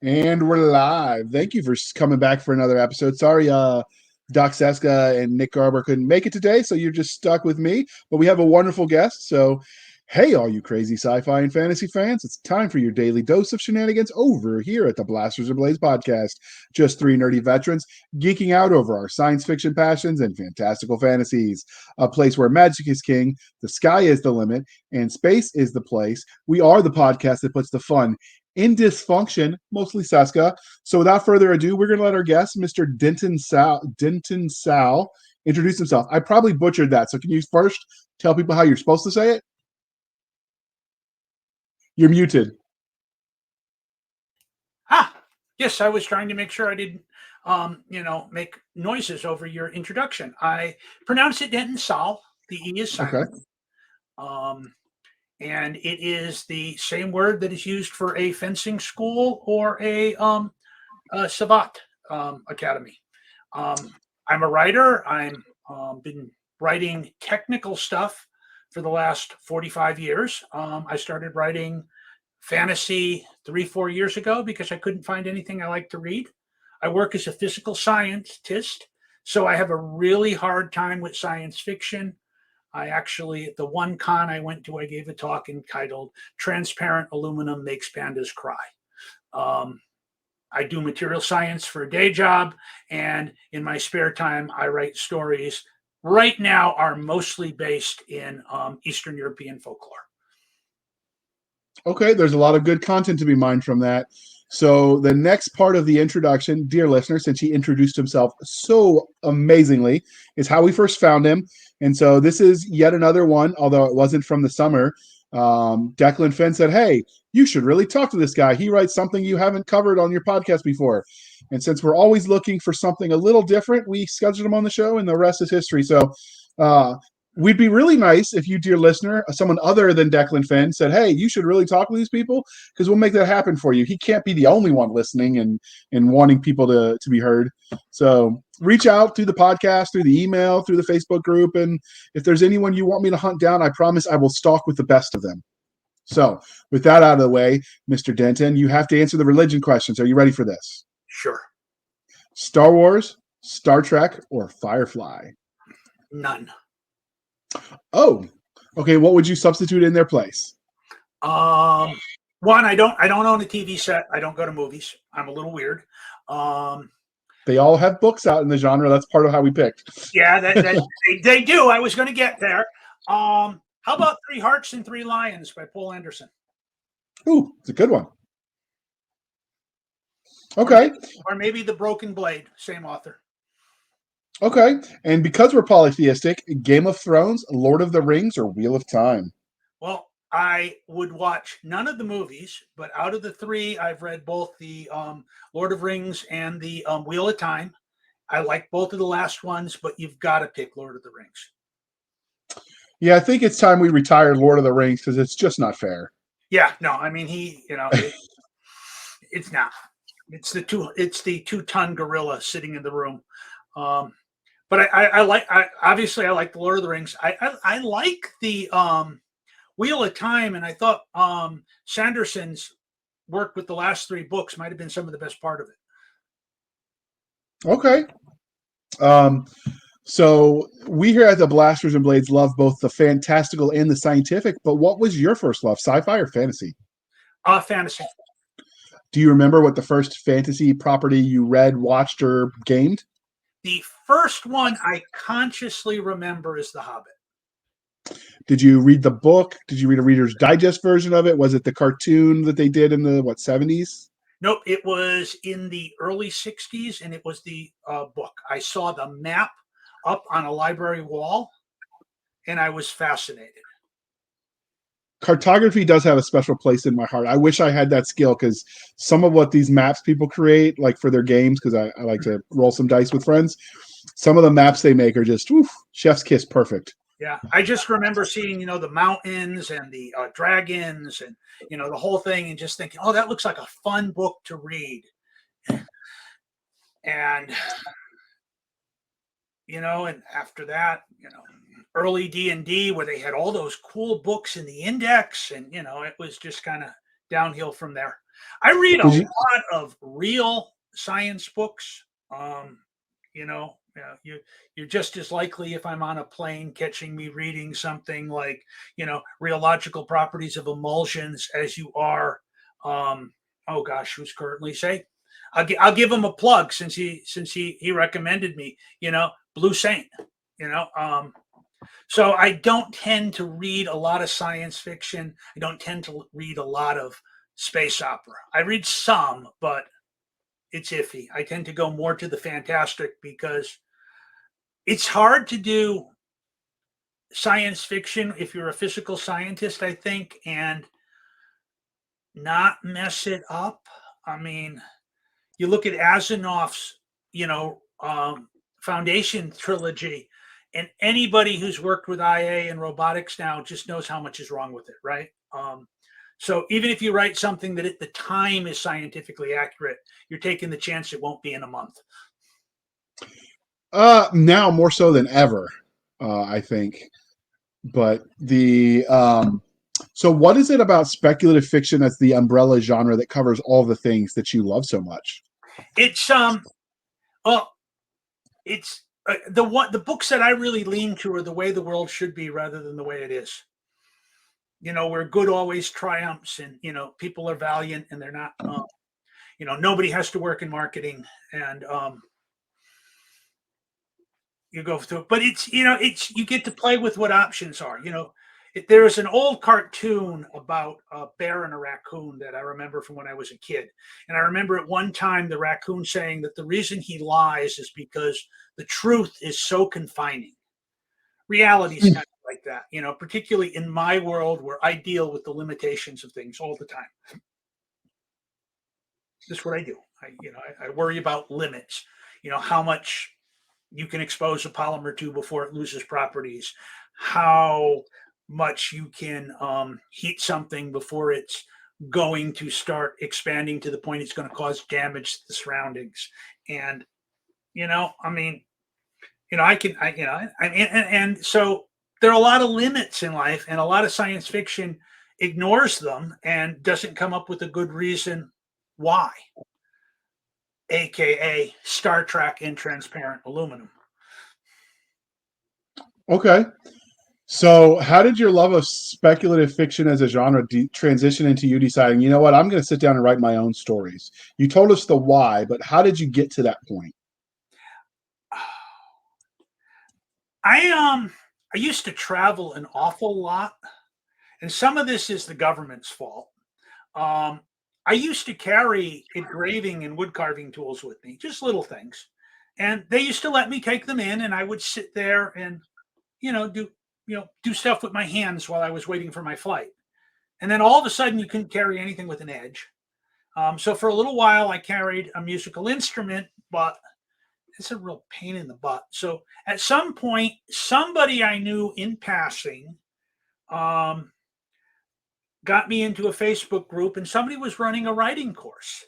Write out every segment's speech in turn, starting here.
And we're live. Thank you for coming back for another episode. Sorry, Doc Cisca and Nick Garber couldn't make it today, so you're just stuck with me. But we have a wonderful guest. So, hey, all you crazy sci-fi and fantasy fans, it's time for your daily dose of shenanigans over here at the Blasters and Blades podcast. Just three nerdy veterans geeking out over our science fiction passions and fantastical fantasies. A place where magic is king, the sky is the limit, and space is the place. We are the podcast that puts the fun in dysfunction, mostly Cisca. So without further ado, we're going to let our guest, Mr. Denton Salle, introduce himself. I probably butchered that. So can you first tell people how you're supposed to say it? You're muted. Yes, I was trying to make sure I didn't, make noises over your introduction. I pronounce it Denton Salle. The E is silent. Okay. And it is the same word that is used for a fencing school or a Savat academy. I'm a writer. I'm been writing technical stuff for the last 45 years. I started writing fantasy 3-4 years ago because I couldn't find anything I like to read. I work as a physical scientist, so I have a really hard time with science fiction. I actually, at the one con I went to, I gave a talk entitled Transparent Aluminum Makes Pandas Cry. I do material science for a day job, and in my spare time, I write stories. Right now are mostly based in Eastern European folklore. Okay, there's a lot of good content to be mined from that. So the next part of the introduction, dear listener, since he introduced himself so amazingly, is how we first found him. And so this is yet another one, although it wasn't from the summer. Declan Finn said, hey, you should really talk to this guy. He writes something you haven't covered on your podcast before. And since we're always looking for something a little different, we scheduled him on the show, and the rest is history. So we'd be really nice if you, dear listener, someone other than Declan Finn, said, hey, you should really talk to these people, because we'll make that happen for you. He can't be the only one listening and wanting people to be heard. So reach out through the podcast, through the email, through the Facebook group. And if there's anyone you want me to hunt down, I promise I will stalk with the best of them. So with that out of the way, Mr. Denton, you have to answer the religion questions. Are you ready for this? Sure. Star Wars, Star Trek, or Firefly? None. Oh, okay. What would you substitute in their place? One, I don't own a TV set. I don't go to movies. I'm a little weird. They all have books out in the genre. That's part of how we picked. Yeah, they do. I was going to get there. How about Three Hearts and Three Lions by Paul Anderson? Ooh, it's a good one. Okay. Or maybe The Broken Blade, same author. Okay. And because we're polytheistic, Game of Thrones, Lord of the Rings, or Wheel of Time? Well, I would watch none of the movies, but out of the three, I've read both the Lord of Rings and the Wheel of Time. I like both of the last ones, but you've got to pick Lord of the Rings. Yeah, I think it's time we retire Lord of the Rings because it's just not fair. Yeah, no, I mean it's not. It's the 2-ton gorilla sitting in the room. But I like the Lord of the Rings. I like the Wheel of Time, and I thought Sanderson's work with the last three books might have been some of the best part of it. Okay. So we here at the Blasters and Blades love both the fantastical and the scientific, but what was your first love, sci-fi or fantasy? Fantasy. Do you remember what the first fantasy property you read, watched, or gamed? The first one I consciously remember is The Hobbit. Did you read the book? Did you read a Reader's Digest version of it? Was it the cartoon that they did in the 70s? Nope, it was in the early 60s, and it was the book. I saw the map up on a library wall, and I was fascinated. Cartography does have a special place in my heart. I wish I had that skill, because some of what these maps people create, like for their games, because I like to roll some dice with friends, some of the maps they make are just chef's kiss perfect. Yeah, I just remember seeing, the mountains and the dragons and, the whole thing, and just thinking, oh, that looks like a fun book to read. And, and after that, early D&D, where they had all those cool books in the index, and, it was just kind of downhill from there. I read a Did you? lot of real science books. You're just as likely if I'm on a plane catching me reading something like, rheological properties of emulsions as you are. Um, oh gosh, who's currently say? I'll give him a plug since he recommended me. Blue Saint. You know, so I don't tend to read a lot of science fiction. I don't tend to read a lot of space opera. I read some, but it's iffy. I tend to go more to the fantastic because it's hard to do science fiction if you're a physical scientist, I think, and not mess it up. I mean, you look at Asimov's, Foundation trilogy, and anybody who's worked with IA and robotics now just knows how much is wrong with it, right? So even if you write something that at the time is scientifically accurate, you're taking the chance it won't be in a month. Now more so than ever, I think. But so what is it about speculative fiction that's the umbrella genre that covers all the things that you love so much? It's well, it's the books that I really lean to are the way the world should be rather than the way it is. Where good always triumphs, and people are valiant, and they're not. Nobody has to work in marketing, and you go through it. But it's you get to play with what options are. There is an old cartoon about a bear and a raccoon that I remember from when I was a kid, and I remember at one time the raccoon saying that the reason he lies is because the truth is so confining. Reality is kind of like that, particularly in my world where I deal with the limitations of things all the time. That's what I do. I worry about limits. How much you can expose a polymer to before it loses properties, how much you can heat something before it's going to start expanding to the point it's going to cause damage to the surroundings. And, I mean, I can, and so there are a lot of limits in life, and a lot of science fiction ignores them and doesn't come up with a good reason why, aka Star Trek in transparent aluminum. Okay. So, how did your love of speculative fiction as a genre transition into you deciding, you know what, I'm going to sit down and write my own stories? You told us the why, but how did you get to that point? I used to travel an awful lot, and some of this is the government's fault. Um, I used to carry engraving and wood carving tools with me, just little things, and they used to let me take them in, and I would sit there and do stuff with my hands while I was waiting for my flight. And then all of a sudden, you couldn't carry anything with an edge. So for a little while, I carried a musical instrument, but it's a real pain in the butt. So at some point, somebody I knew in passing um, got me into a Facebook group, and somebody was running a writing course.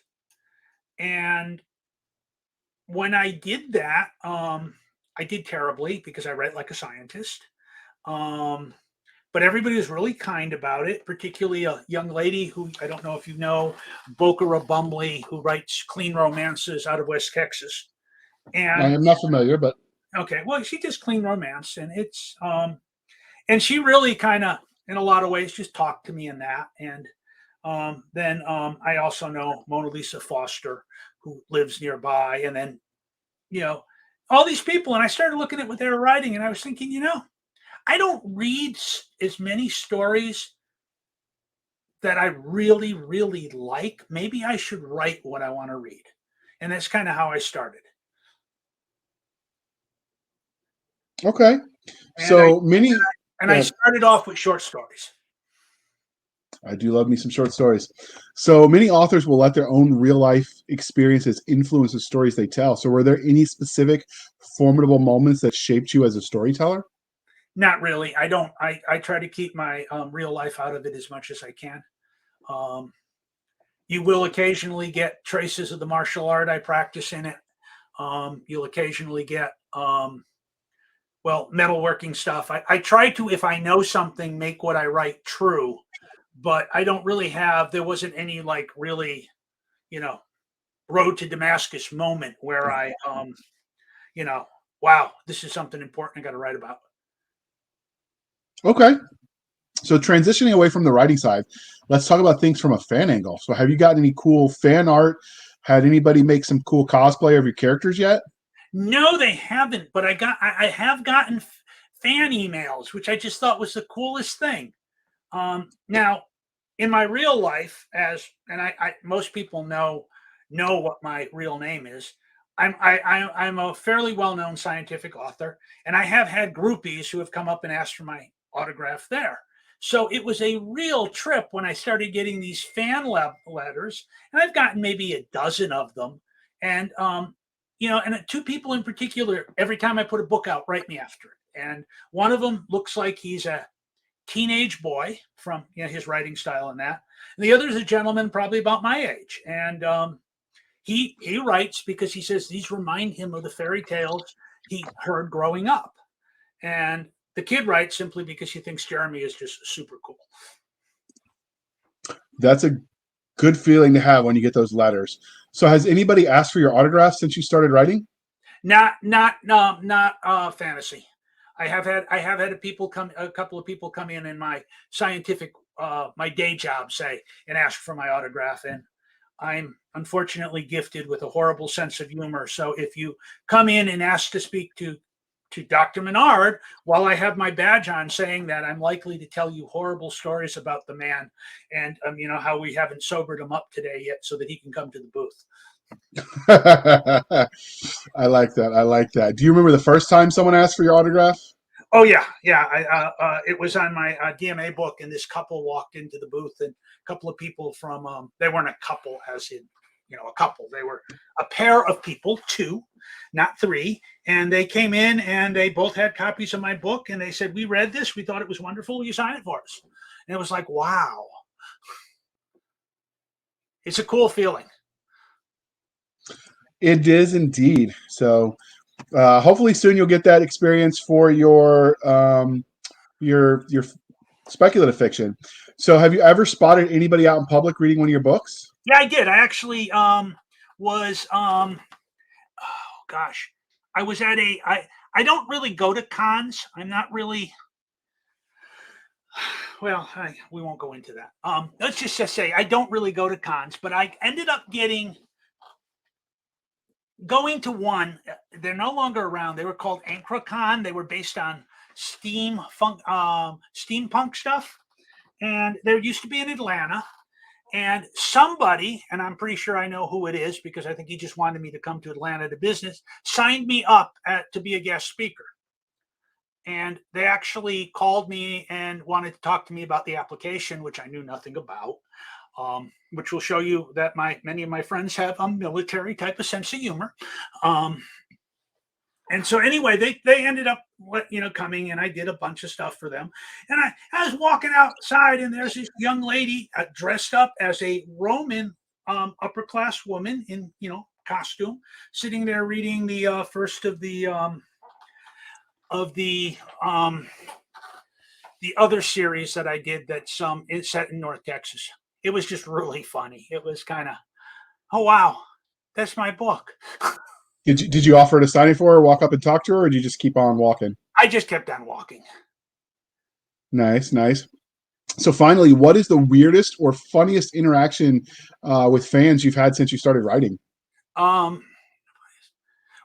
And when I did that, I did terribly because I write like a scientist. Um, but everybody was really kind about it, particularly a young lady who I don't know if you know, Bokara Bumley, who writes clean romances out of West Texas. I And am not familiar, but okay, well, she does clean romance, and and she really kind of, in a lot of ways, just talked to me in that. And then I also know Mona Lisa Foster, who lives nearby, and then you know all these people. And I started looking at what they were writing, and I was thinking, I don't read as many stories that I really, really like. Maybe I should write what I want to read, and that's kind of how I started. okay. And I So many, and go I ahead. started off with short stories. I do love me some short stories. So many authors will let their own real life experiences influence the stories they tell. So, were there any specific formidable moments that shaped you as a storyteller? Not really. I don't. I try to keep my real life out of it as much as I can. Um, you will occasionally get traces of the martial art I practice in it. You'll occasionally get metalworking stuff. I try to, if I know something, make what I write true. but I don't really have. There wasn't any like really, you know, road to Damascus moment where I, you know, wow, this is something important I got to write about. Okay. So transitioning away from the writing side, let's talk about things from a fan angle. So have you gotten any cool fan art? Had anybody make some cool cosplay of your characters yet? No, they haven't, but I have gotten fan emails, which I just thought was the coolest thing. Now, in my real life, I most people know what my real name is. I'm a fairly well known scientific author, and I have had groupies who have come up and asked for my autograph there. So it was a real trip when I started getting these letters, and I've gotten maybe a dozen of them. And and two people in particular, every time I put a book out, write me after it. And one of them looks like he's a teenage boy from his writing style and that. And the other is a gentleman probably about my age. And he writes because he says these remind him of the fairy tales he heard growing up. And the kid writes simply because he thinks Jeremy is just super cool. That's a good feeling to have when you get those letters. So has anybody asked for your autograph since you started writing? Not fantasy. I have had a couple of people come in my scientific my day job say and ask for my autograph, and I'm unfortunately gifted with a horrible sense of humor. So if you come in and ask to speak to Dr. Menard, while I have my badge on saying that, I'm likely to tell you horrible stories about the man and how we haven't sobered him up today yet so that he can come to the booth. I like that. I like that. Do you remember the first time someone asked for your autograph? Oh yeah. It was on my DMA book, and this couple walked into the booth, and a couple of people from they weren't a couple as in a couple. They were a pair of people, two, not three, and they came in and they both had copies of my book, and they said, "We read this. We thought it was wonderful. Will you sign it for us?" And it was like, wow, it's a cool feeling. It is indeed. So hopefully soon you'll get that experience for your speculative fiction. So have you ever spotted anybody out in public reading one of your books? Yeah, I did. I actually was oh gosh, I was at I don't really go to cons. I'm not really well, we won't go into that. Let's just say I don't really go to cons, but I ended up going to one. They're no longer around. They were called Ancracon. They were based on steampunk stuff, and there used to be in Atlanta. And somebody, and I'm pretty sure I know who it is because I think he just wanted me to come to Atlanta to business, signed me up to be a guest speaker. And they actually called me and wanted to talk to me about the application, which I knew nothing about. Which will show you that many of my friends have a military type of sense of humor. And so anyway, they ended up coming, and I did a bunch of stuff for them. And I was walking outside, and there's this young lady dressed up as a Roman upper class woman in costume, sitting there reading the first of the other series that I did that's it's set in North Texas. It was just really funny. It was kind of, oh wow, that's my book. Did you offer to sign it for her, walk up and talk to her, or did you just keep on walking? I just kept on walking. Nice, nice. So finally, what is the weirdest or funniest interaction with fans you've had since you started writing?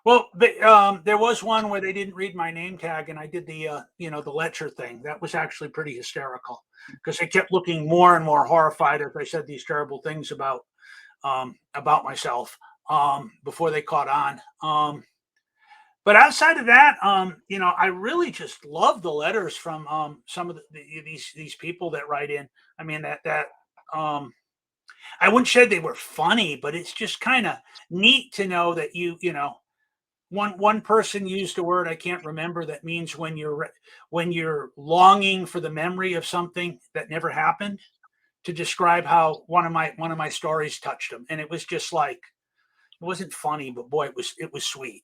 Well, there was one where they didn't read my name tag, and I did the the lecture thing. That was actually pretty hysterical because they kept looking more and more horrified as I said these terrible things about myself before they caught on. But outside of that, I really just love the letters from some of these people that write in. I mean that I wouldn't say they were funny, but it's just kind of neat to know that one person used a word I can't remember that means when you're longing for the memory of something that never happened, to describe how one of my stories touched them, and it was just like it wasn't funny, but boy, it was sweet.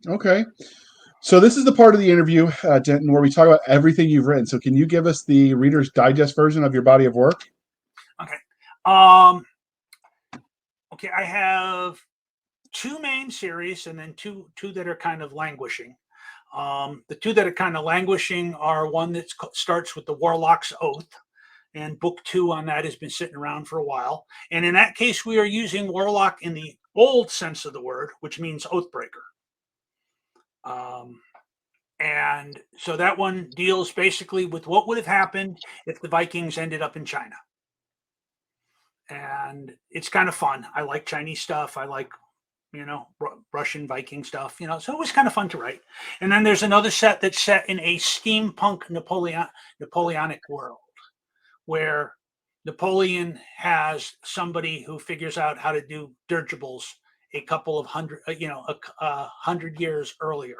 Okay. So this is the part of the interview, Denton, where we talk about everything you've written. So can you give us the Reader's Digest version of your body of work? Okay. Okay, I have two main series and then two that are kind of languishing. The two that are kind of languishing are one that starts with the Warlock's Oath, and book 2 on that has been sitting around for a while. And in that case, we are using Warlock in the old sense of the word, which means Oathbreaker. And so that one deals basically with what would have happened if the Vikings ended up in China. And it's kind of fun. I like Chinese stuff. I like, Russian Viking stuff, so it was kind of fun to write. And then there's another set that's set in a steampunk Napoleonic world where Napoleon has somebody who figures out how to do dirigibles a couple of hundred, 100 years earlier.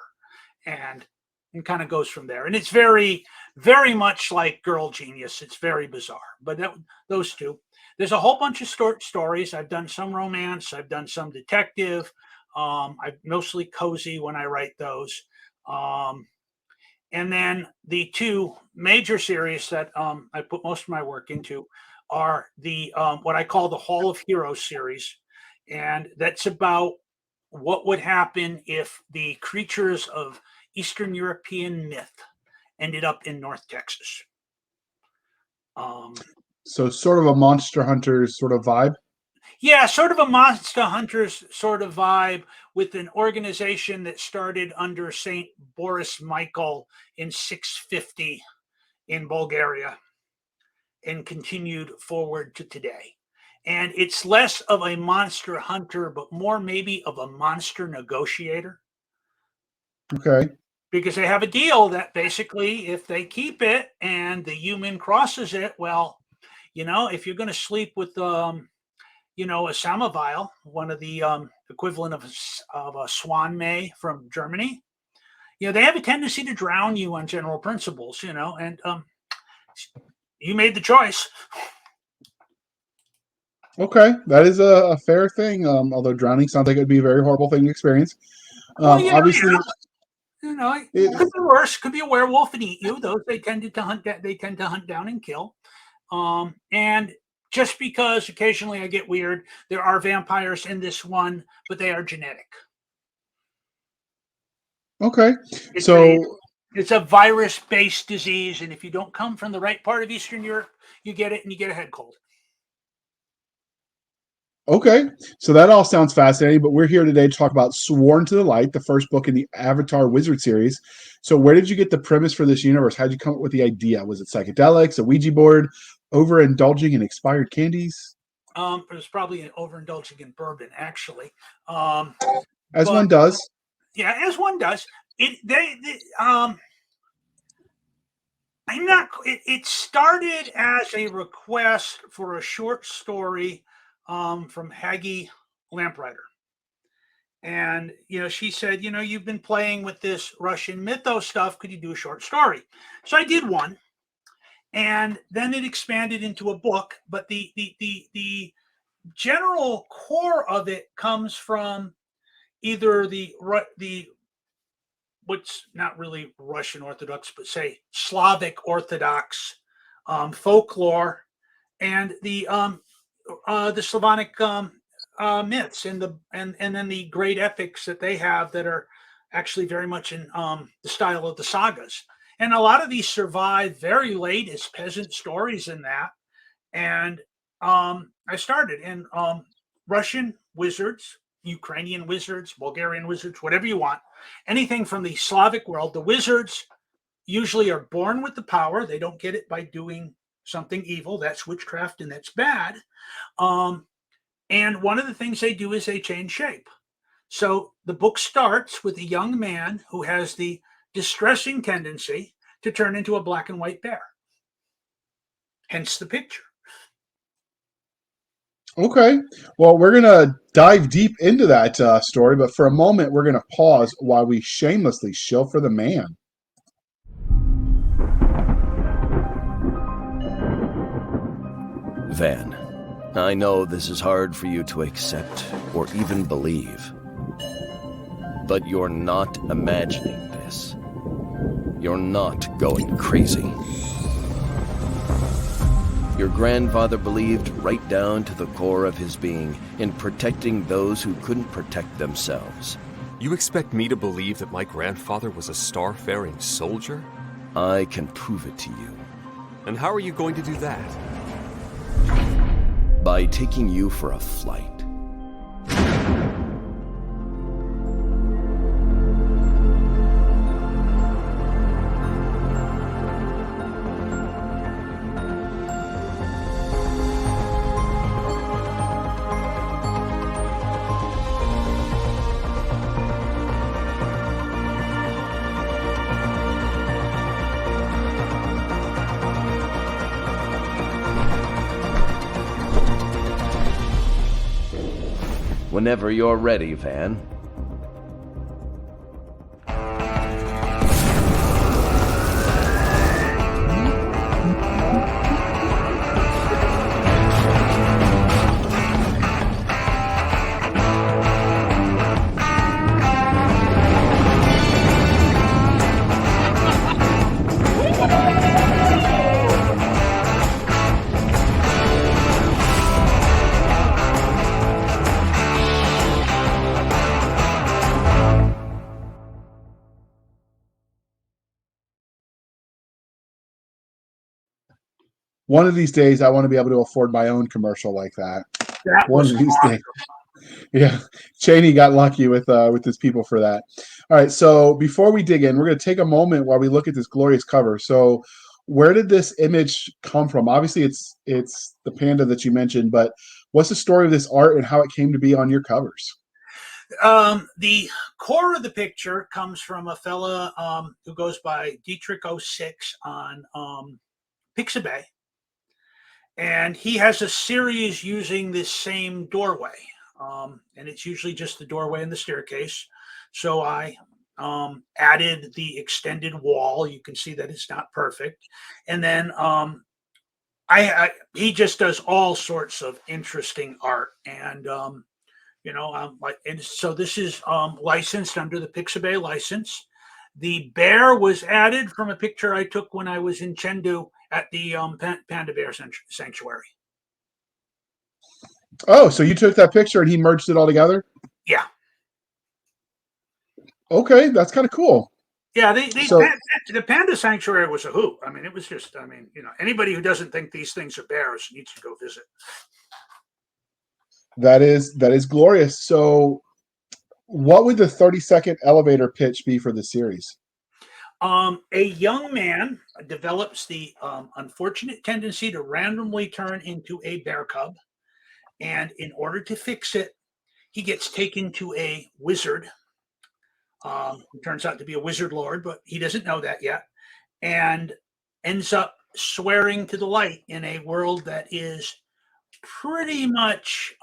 And it kind of goes from there. And it's very, very much like Girl Genius. It's very bizarre. But those two. There's a whole bunch of short stories. I've done some romance. I've done some detective. I'm mostly cozy when I write those. And then the two major series that I put most of my work into are the what I call the Hall of Heroes series. And that's about what would happen if the creatures of Eastern European myth ended up in North Texas. So sort of a Monster Hunters sort of vibe. Yeah, sort of a Monster Hunters sort of vibe with an organization that started under Saint Boris Michael in 650 in Bulgaria and continued forward to today. And it's less of a monster hunter, but more maybe of a monster negotiator. Okay. Because they have a deal that basically if they keep it and the human crosses it, well, if you're going to sleep with a samovile, one of the equivalent of a swan may from Germany, they have a tendency to drown you on general principles, and you made the choice. Okay, that is a fair thing. Although drowning sounds like it would be a very horrible thing to experience. Obviously, It could be worse. Could be a werewolf and eat you. Those they tend to hunt. They tend to hunt down and kill. And just because occasionally I get weird, there are vampires in this one, but they are genetic. Okay, it's a virus-based disease, and if you don't come from the right part of Eastern Europe, you get it, and you get a head cold. Okay, so that all sounds fascinating, but we're here today to talk about Sworn to the Light, the first book in the Avatar Wizard series. So where did you get the premise for this universe? How did you come up with the idea? Was it psychedelics, a Ouija board, overindulging in expired candies? It was probably overindulging in bourbon, actually. As one does. Yeah, as one does. It started as a request for a short story from Haggy Lamprider. And, she said, you've been playing with this Russian mythos stuff. Could you do a short story? So I did one. And then it expanded into a book. But the general core of it comes from either the what's not really Russian Orthodox, but say Slavic Orthodox folklore, and the Slavonic myths, and then the great epics that they have that are actually very much in the style of the sagas. And a lot of these survive very late as peasant stories in that. And I started in Russian wizards, Ukrainian wizards, Bulgarian wizards, whatever you want. Anything from the Slavic world. The wizards usually are born with the power. They don't get it by doing something evil. That's witchcraft, and that's bad. And one of the things they do is they change shape. So the book starts with a young man who has the distressing tendency to turn into a black and white bear. Hence the picture. Okay. Well, we're going to dive deep into that story, but for a moment, we're going to pause while we shamelessly shill for the man. Van, I know this is hard for you to accept or even believe, but you're not imagining this. this. You're not going crazy. Your grandfather believed right down to the core of his being in protecting those who couldn't protect themselves. You expect me to believe that my grandfather was a star-faring soldier? I can prove it to you. And how are you going to do that? By taking you for a flight. Whenever you're ready, Van. One of these days, I want to be able to afford my own commercial like that. That One was of these awesome. days. Yeah, Cheney got lucky with his people for that. All right, so before we dig in, we're going to take a moment while we look at this glorious cover. So, where did this image come from? Obviously, it's the panda that you mentioned, but what's the story of this art and how it came to be on your covers? The core of the picture comes from a fella who goes by Dietrich06 on Pixabay. And he has a series using this same doorway. And it's usually just the doorway and the staircase. So I added the extended wall. You can see that it's not perfect. And then he just does all sorts of interesting art. And and so this is licensed under the Pixabay license. The bear was added from a picture I took when I was in Chengdu at the Panda Bear Sanctuary. Oh, so you took that picture and he merged it all together? Yeah. Okay, that's kind of cool. Yeah, So the Panda Sanctuary was a hoot. I mean, it was just, anybody who doesn't think these things are bears needs to go visit. that is glorious. So what would the 30-second elevator pitch be for the series? A young man develops the unfortunate tendency to randomly turn into a bear cub. And in order to fix it, he gets taken to a wizard who turns out to be a wizard lord, but he doesn't know that yet, and ends up swearing to the light in a world that is pretty much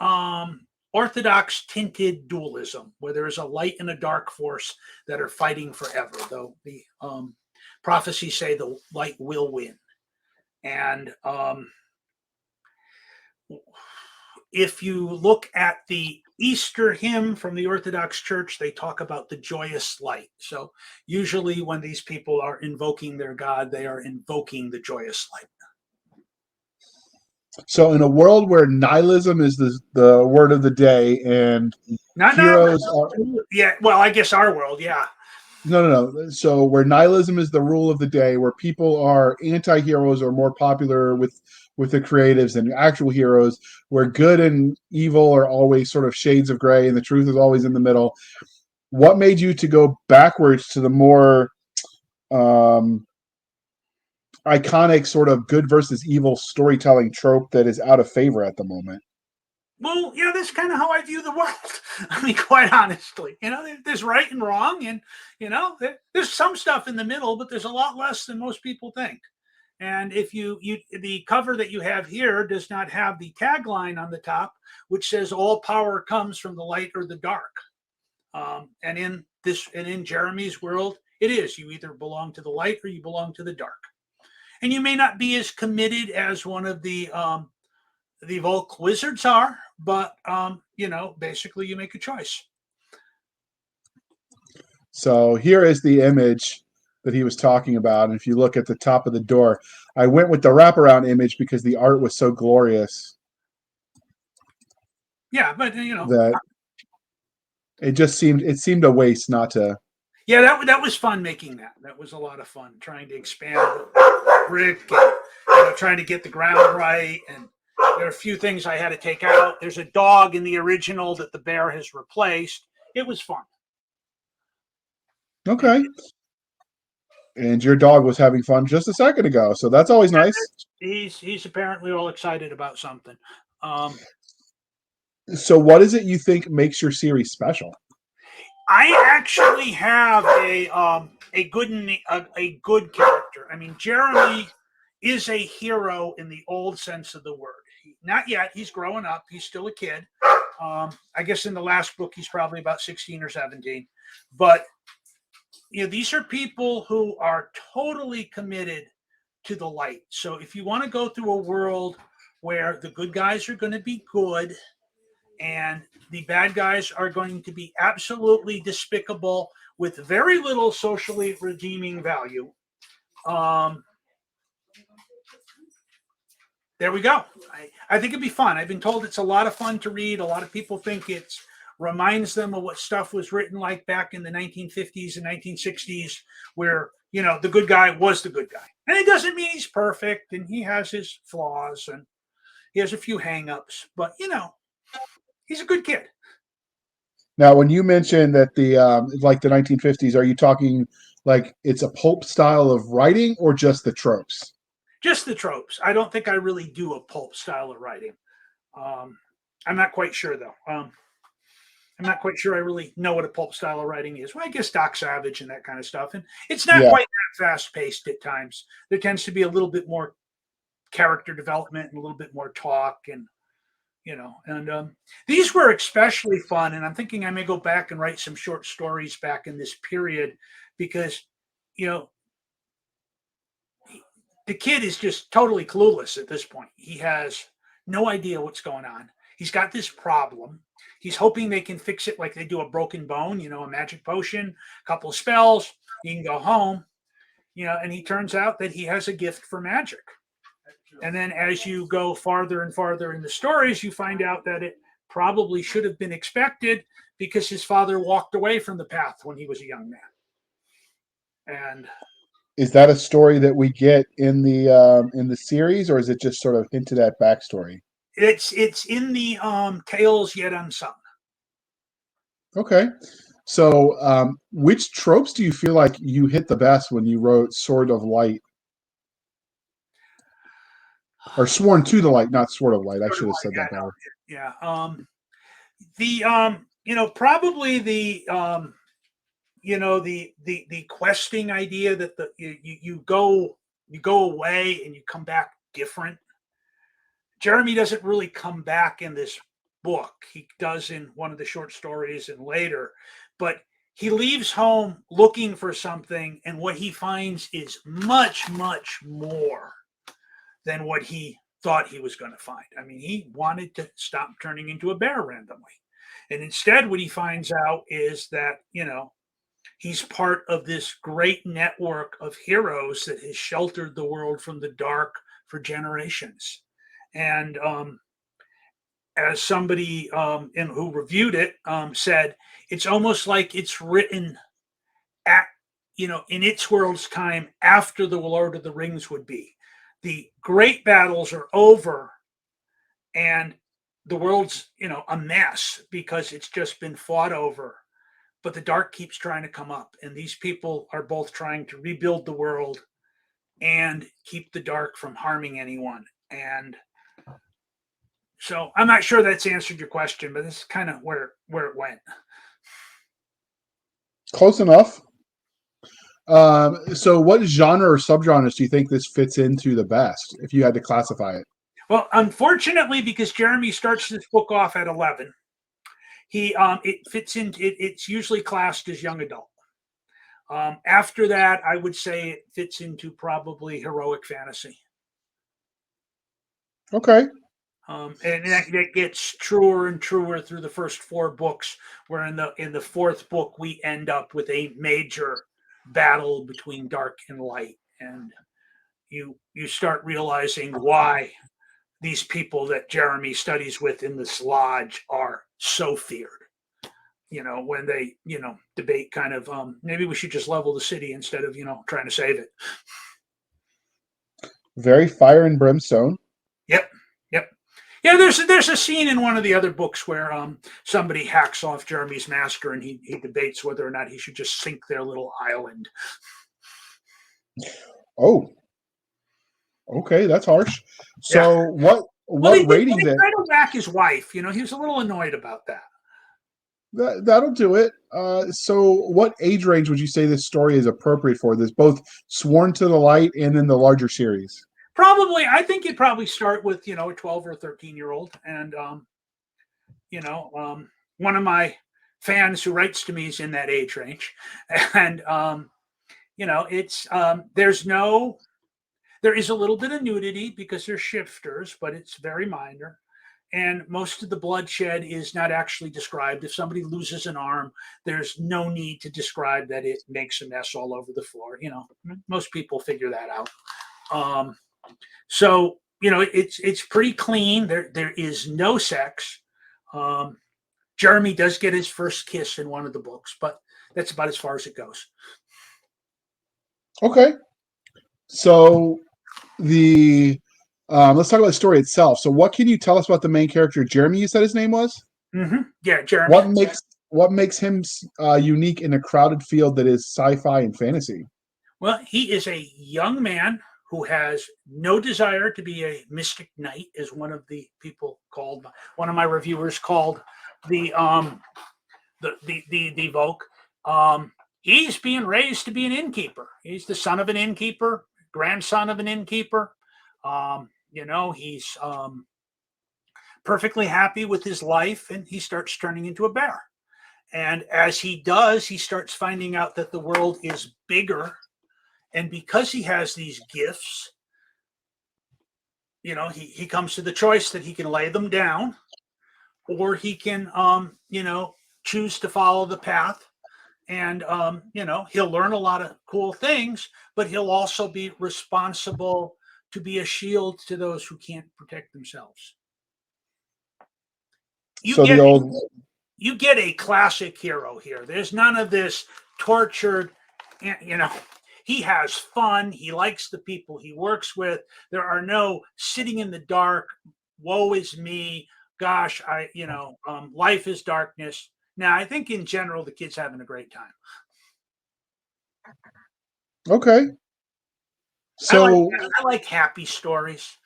orthodox tinted dualism, where there is a light and a dark force that are fighting forever, though the prophecies say the light will win. And if you look at the Easter hymn from the Orthodox Church, they talk about the joyous light. So usually when these people are invoking their God, they are invoking the joyous light. So in a world where nihilism is the word of the day and Not heroes are yeah, well, I guess our world, yeah. no. So where nihilism is the rule of the day, where people are anti-heroes or more popular with the creatives than actual heroes, where good and evil are always sort of shades of gray and the truth is always in the middle. What made you to go backwards to the more iconic sort of good versus evil storytelling trope that is out of favor at the moment? Well, yeah, that's kind of how I view the world. I mean, quite honestly, there's right and wrong, and there's some stuff in the middle, but there's a lot less than most people think. And if you the cover that you have here does not have the tagline on the top, which says "All power comes from the light or the dark." And in Jeremy's world, it is you either belong to the light or you belong to the dark. And you may not be as committed as one of the Volk wizards are, but basically you make a choice. So here is the image that he was talking about. And if you look at the top of the door, I went with the wraparound image because the art was so glorious. Yeah, but that it seemed a waste not to. Yeah, that was fun making that. That was a lot of fun trying to expand the brick and trying to get the ground right. And there are a few things I had to take out. There's a dog in the original that the bear has replaced. It was fun. Okay. And your dog was having fun just a second ago, so that's always nice. He's apparently all excited about something. So what is it you think makes your series special? I actually have a good character. I mean, Jeremy is a hero in the old sense of the word. Not yet. He's growing up. He's still a kid. I guess in the last book he's probably about 16 or 17. But these are people who are totally committed to the light. So if you want to go through a world where the good guys are going to be good and the bad guys are going to be absolutely despicable with very little socially redeeming value, there we go. I think it'd be fun. I've been told it's a lot of fun to read. A lot of people think it reminds them of what stuff was written like back in the 1950s and 1960s, where the good guy was the good guy. And it doesn't mean he's perfect, and he has his flaws, and he has a few hang-ups, but he's a good kid. Now, when you mention that the 1950s, are you talking like it's a pulp style of writing or just the tropes? Just the tropes. I don't think I really do a pulp style of writing. I'm not quite sure, though. I'm not quite sure I really know what a pulp style of writing is. Well, I guess Doc Savage and that kind of stuff. And it's not quite that fast-paced at times. There tends to be a little bit more character development and a little bit more talk. And, these were especially fun. And I'm thinking I may go back and write some short stories back in this period because, the kid is just totally clueless at this point. He has no idea what's going on. He's got this problem. He's hoping they can fix it like they do a broken bone, a magic potion, a couple of spells, he can go home, and he turns out that he has a gift for magic. And then as you go farther and farther in the stories, you find out that it probably should have been expected because his father walked away from the path when he was a young man. And is that a story that we get in the series, or is it just sort of hinted at backstory? It's in the Tales Yet Unsung. Okay. So which tropes do you feel like you hit the best when you wrote Sword of Light? Or Sworn to the Light, not Sword of Light. I should have said that better. Yeah. Probably the the questing idea that you go away and you come back different. Jeremy doesn't really come back in this book. He does in one of the short stories and later, but he leaves home looking for something, and what he finds is much, much more than what he thought he was going to find. I mean, he wanted to stop turning into a bear randomly. And instead, what he finds out is that, he's part of this great network of heroes that has sheltered the world from the dark for generations. And as somebody who reviewed it said, it's almost like it's written at, in its world's time after the Lord of the Rings would be. The great battles are over and the world's, a mess because it's just been fought over. But the dark keeps trying to come up. And these people are both trying to rebuild the world and keep the dark from harming anyone. And so I'm not sure that's answered your question, but this is kind of where it went. Close enough. So what genre or subgenres do you think this fits into the best, if you had to classify it? Well, unfortunately, because Jeremy starts this book off at 11, it fits in. It's usually classed as young adult. After that, I would say it fits into probably heroic fantasy. Okay. And that gets truer and truer through the first 4 books. Where in the 4th book we end up with a major battle between dark and light, and you start realizing why these people that Jeremy studies with in this lodge are so feared. When they debate kind of maybe we should just level the city instead of trying to save it. Very fire and brimstone. Yep. Yep. Yeah, there's a scene in one of the other books where somebody hacks off Jeremy's masker and he debates whether or not he should just sink their little island. Oh, okay, that's harsh. So Yeah. what rating he then? tried to whack his wife. He was a little annoyed about that. That'll do it. So what age range would you say this story is appropriate for? This both Sworn to the Light and then the larger series. Probably, I think you'd probably start with a 12 or 13-year-old, and one of my fans who writes to me is in that age range, and it's there is a little bit of nudity because they're shifters, but it's very minor. And most of the bloodshed is not actually described. If somebody loses an arm, there's no need to describe that it makes a mess all over the floor. Most people figure that out. So it's pretty clean. There is no sex. Jeremy does get his first kiss in one of the books, but that's about as far as it goes. Okay. So let's talk about the story itself. So what can you tell us about the main character, Jeremy? You said his name was? Mm-hmm. Yeah, Jeremy. What makes him unique in a crowded field that is sci-fi and fantasy? Well, he is a young man who has no desire to be a mystic knight, as one of the people called, one of my reviewers called the Vogue. He's being raised to be an innkeeper. He's the son of an innkeeper, grandson of an innkeeper. He's perfectly happy with his life, and he starts turning into a bear. And as he does, he starts finding out that the world is bigger. And because he has these gifts, he comes to the choice that he can lay them down, or he can, choose to follow the path. And, he'll learn a lot of cool things, but he'll also be responsible to be a shield to those who can't protect themselves. You get a classic hero here. There's none of this tortured, he has fun. He likes the people he works with. There are no sitting in the dark. Woe is me. Gosh, life is darkness. Now, I think in general, the kid's having a great time. Okay. So I like happy stories.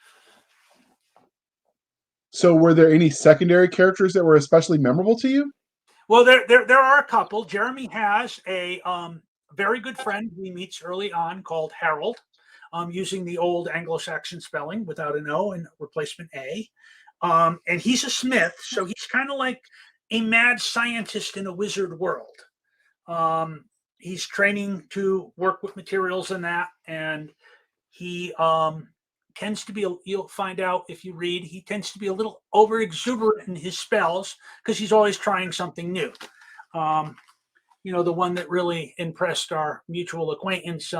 So were there any secondary characters that were especially memorable to you? Well, there are a couple. Jeremy has a very good friend he meets early on called Harold, using the old Anglo-Saxon spelling without an O and replacement A. And he's a smith, so he's kind of like a mad scientist in a wizard world. He's training to work with materials and that, and he tends to be, you'll find out if you read, he tends to be a little over exuberant in his spells because he's always trying something new. The one that really impressed our mutual acquaintance,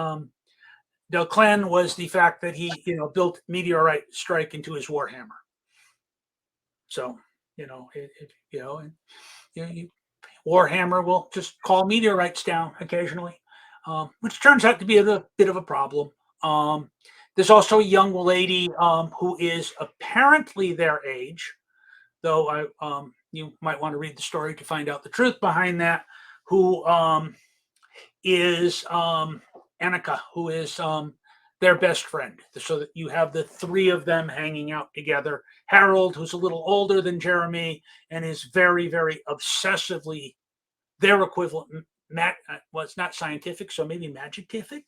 Delclen, was the fact that he, built meteorite strike into his warhammer. So, warhammer will just call meteorites down occasionally, which turns out to be a bit of a problem. There's also a young lady who is apparently their age, though you might want to read the story to find out the truth behind that, who is Annika, who is their best friend. So that you have the three of them hanging out together. Harold, who's a little older than Jeremy and is very, very obsessively their equivalent. It's not scientific, so maybe magicific.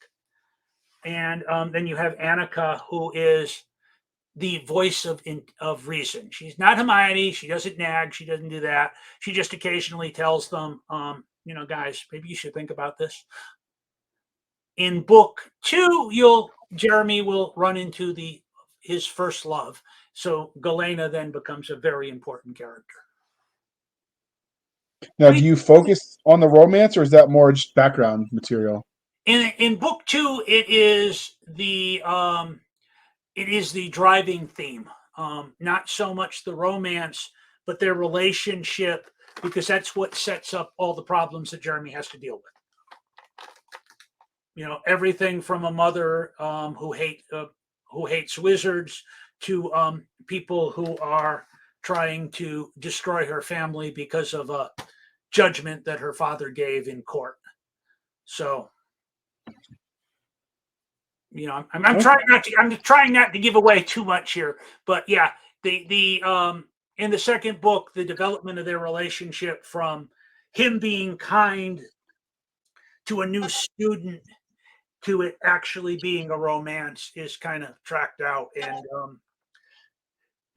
And then you have Annika, who is the voice of reason. She's not Hermione. She doesn't nag. She doesn't do that. She just occasionally tells them, guys, maybe you should think about this. In book 2, Jeremy will run into his first love. So Galena then becomes a very important character. Now, do you focus on the romance, or is that more just background material? In book 2, it is the driving theme. Not so much the romance, but their relationship, because that's what sets up all the problems that Jeremy has to deal with. Everything from a mother who hates wizards to people who are trying to destroy her family because of a judgment that her father gave in court. So, I'm trying not to give away too much here, but yeah, the in the second book, the development of their relationship from him being kind to a new student to it actually being a romance is kind of tracked out, and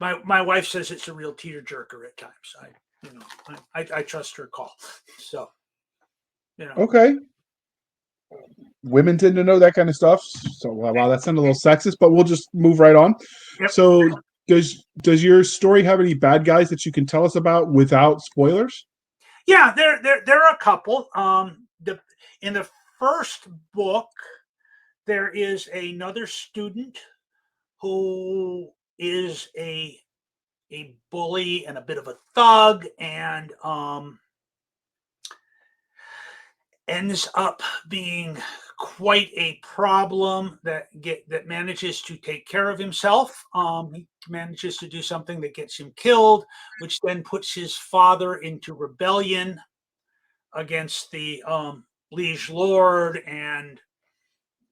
my wife says it's a real tearjerker at times. I trust her call. So, Okay. Women tend to know that kind of stuff. So, wow, that sounded a little sexist, but we'll just move right on. Yep. So, does your story have any bad guys that you can tell us about without spoilers? Yeah, there are a couple. In the first book, there is another student who is a bully and a bit of a thug, and ends up being quite a problem that manages to take care of himself. He manages to do something that gets him killed, which then puts his father into rebellion against the liege lord, and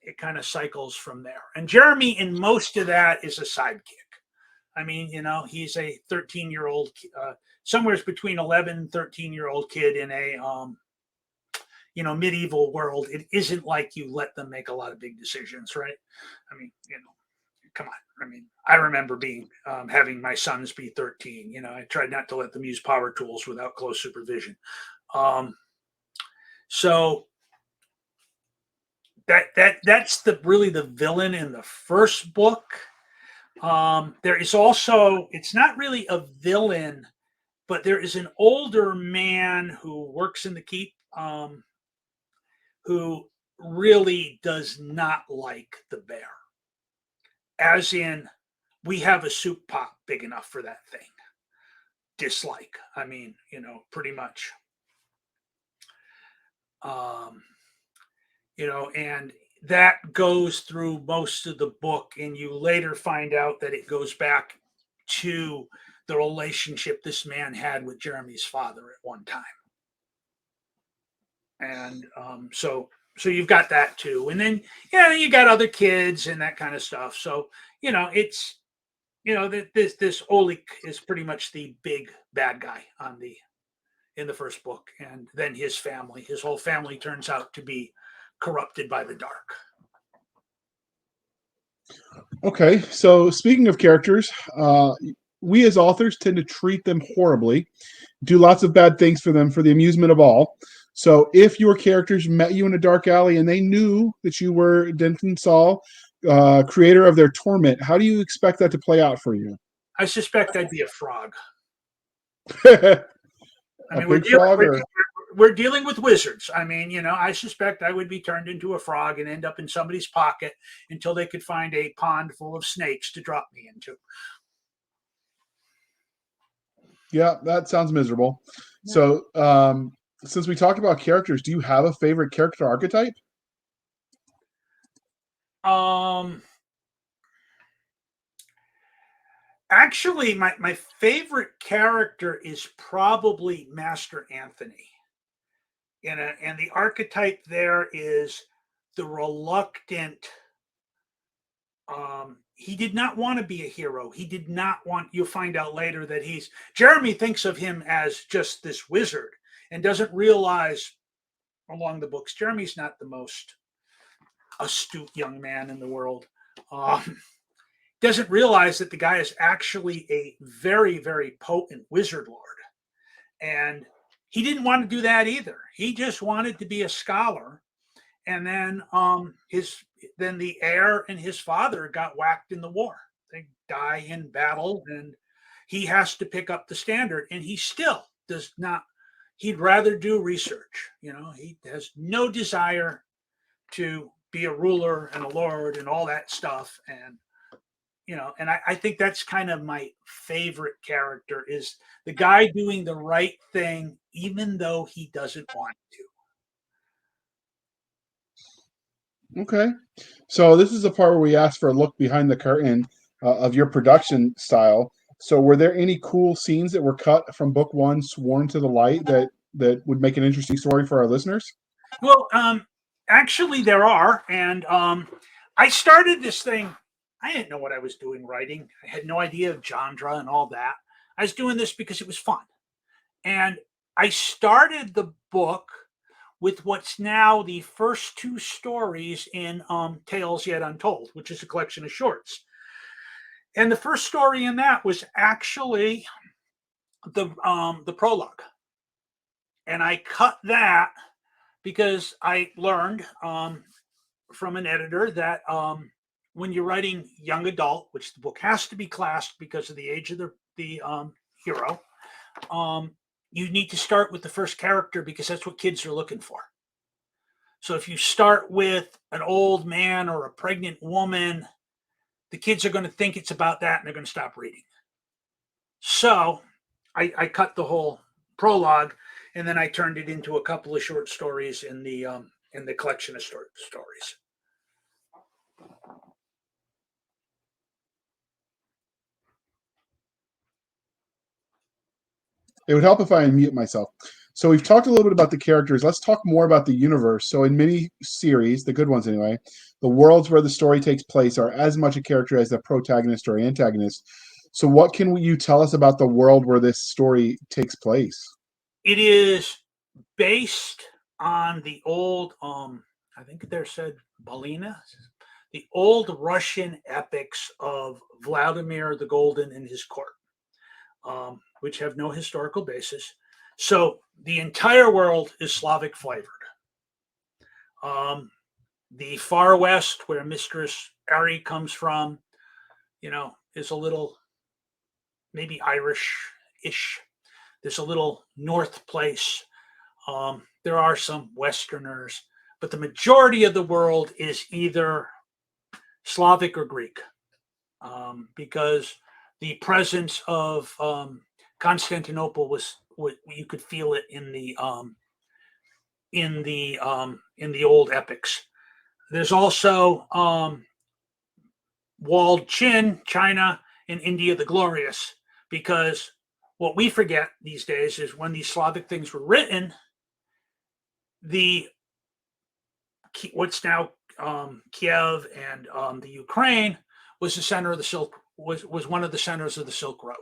it kind of cycles from there. And Jeremy, in most of that, is a sidekick. I mean, he's a 13-year-old, somewhere between 11 and 13-year-old kid in a medieval world. It isn't like you let them make a lot of big decisions, right? I mean, come on. I mean, I remember having my sons be 13. I tried not to let them use power tools without close supervision. So that's really the villain in the first book. There is also, it's not really a villain, but there is an older man who works in the keep, who really does not like the bear. As in, we have a soup pot big enough for that thing. Dislike. I mean, pretty much. And that goes through most of the book, and you later find out that it goes back to the relationship this man had with Jeremy's father at one time. And so you've got that too. And then, you got other kids and that kind of stuff. So, it's, this Oleg is pretty much the big bad guy in the first book. And then his whole family turns out to be corrupted by the dark. Okay, so speaking of characters, we as authors tend to treat them horribly, do lots of bad things for them for the amusement of all. So if your characters met you in a dark alley and they knew that you were Denton Salle, creator of their torment, how do you expect that to play out for you? I suspect I'd be a frog. A big frog? We're dealing with wizards. I mean, I suspect I would be turned into a frog and end up in somebody's pocket until they could find a pond full of snakes to drop me into. Yeah, that sounds miserable. Yeah. So, since we talked about characters, do you have a favorite character archetype? Actually, my favorite character is probably Master Anthony. And the archetype there is the reluctant. He did not want to be a hero. He did not want. You'll find out later that Jeremy thinks of him as just this wizard and doesn't realize along the books, Jeremy's not the most astute young man in the world. Doesn't realize that the guy is actually a very, very potent wizard lord. And he didn't want to do that either. He just wanted to be a scholar. And then the heir and his father got whacked in the war. they die in battle, and he has to pick up the standard, and he still does not. He'd rather do research. He has no desire to be a ruler and a lord and all that stuff. And I think that's kind of my favorite character, is the guy doing the right thing even though he doesn't want to. Okay. So this is the part where we ask for a look behind the curtain of your production style. So were there any cool scenes that were cut from book one, Sworn to the Light, that would make an interesting story for our listeners? Well, actually there are. And I started this thing. I didn't know what I was doing writing. I had no idea of genre and all that. I was doing this because it was fun. And I started the book with what's now the first two stories in Tales Yet Untold, which is a collection of shorts. And the first story in that was actually the prologue. And I cut that because I learned from an editor that when you're writing young adult, which the book has to be classed because of the age of the hero, you need to start with the first character because that's what kids are looking for. So if you start with an old man or a pregnant woman, the kids are going to think it's about that and they're going to stop reading. So I cut the whole prologue, and then I turned it into a couple of short stories in the collection of stories. It would help if I unmute myself. So we've talked a little bit about the characters. Let's talk more about the universe. So in many series, the good ones anyway, the worlds where the story takes place are as much a character as the protagonist or antagonist. So what can you tell us about the world where this story takes place? It is based on the old, I think they're said Balina, the old Russian epics of Vladimir the Golden and his court, which have no historical basis. So the entire world is Slavic flavored. The far west, where Mistress Ari comes from, is a little maybe Irish-ish. There's a little North place. There are some Westerners, but the majority of the world is either Slavic or Greek, because the presence of Constantinople was you could feel it in the old epics. There's also walled Qin, China, and India the Glorious, because what we forget these days is when these Slavic things were written, what's now Kiev and the Ukraine was the center of the Silk was one of the centers of the Silk Road.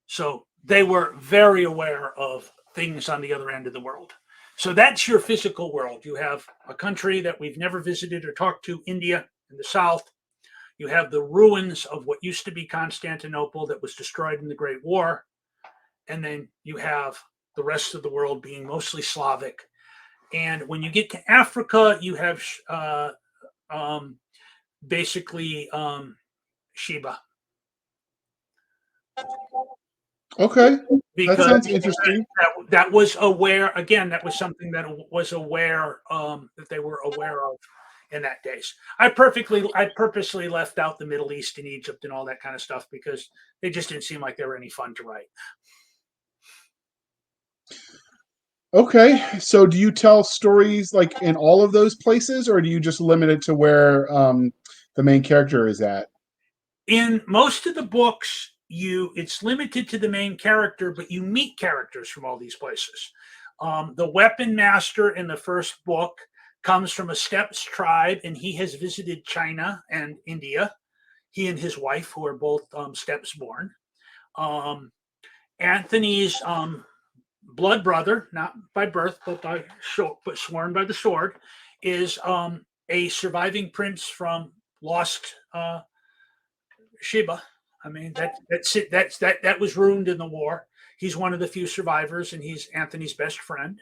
So they were very aware of things on the other end of the world. So that's your physical world. You have a country that we've never visited or talked to, India in the south. You have the ruins of what used to be Constantinople that was destroyed in the Great War. And then you have the rest of the world being mostly Slavic. And when you get to Africa, you have basically Sheba. Okay, because that sounds interesting. That was aware, again, that was something that was aware that they were aware of in that days. I purposely left out the Middle East and Egypt and all that kind of stuff because they just didn't seem like they were any fun to write. Okay, so do you tell stories like in all of those places, or do you just limit it to where the main character is at? In most of the books, it's limited to the main character, but you meet characters from all these places. The weapon master in the first book comes from a Steppes tribe, and he has visited China and India. He and his wife, who are both Steppes born. Anthony's blood brother, not by birth, but sworn by the sword, is a surviving prince from lost Sheba. I mean, that's it. That was ruined in the war. He's one of the few survivors, and he's Anthony's best friend.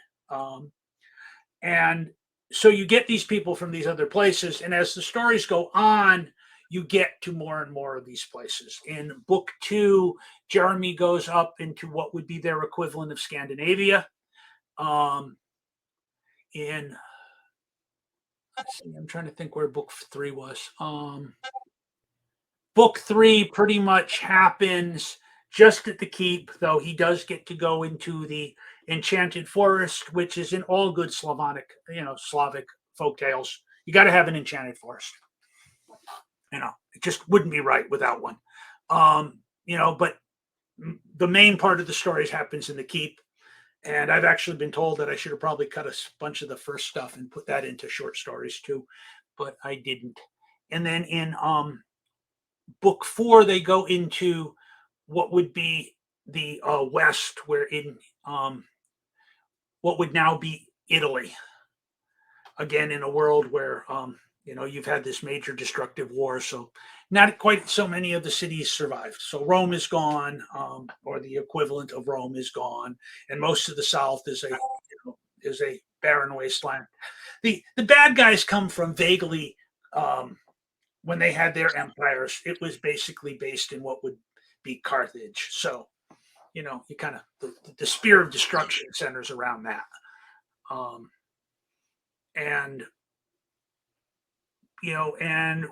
And so you get these people from these other places, and as the stories go on, you get to more and more of these places. In book 2, Jeremy goes up into what would be their equivalent of Scandinavia. In I'm trying to think where book 3 was. Book 3 pretty much happens just at the keep, though he does get to go into the enchanted forest, which is in all good Slavic folk tales. You got to have an enchanted forest. It just wouldn't be right without one. But the main part of the stories happens in the keep. And I've actually been told that I should have probably cut a bunch of the first stuff and put that into short stories too, but I didn't. And then in book 4, they go into what would be the West, where in what would now be Italy. Again, in a world where you've had this major destructive war, so not quite so many of the cities survived. So Rome is gone, or the equivalent of Rome is gone, and most of the South is a barren wasteland. The bad guys come from vaguely when they had their empires. It was basically based in what would be Carthage. So you kind of the spear of destruction centers around that, and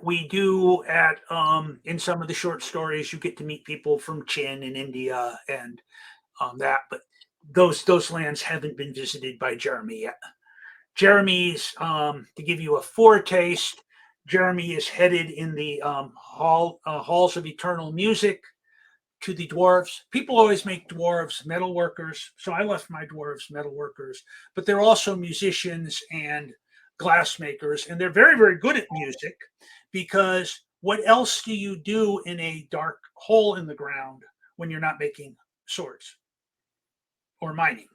we do at in some of the short stories, you get to meet people from Chin in India and that, but those lands haven't been visited by Jeremy yet. Jeremy's to give you a foretaste. Jeremy is headed in the halls of eternal music to the dwarves. People always make dwarves metal workers, so I left my dwarves metal workers, but they're also musicians and glassmakers, and they're very, very good at music, because what else do you do in a dark hole in the ground when you're not making swords or mining?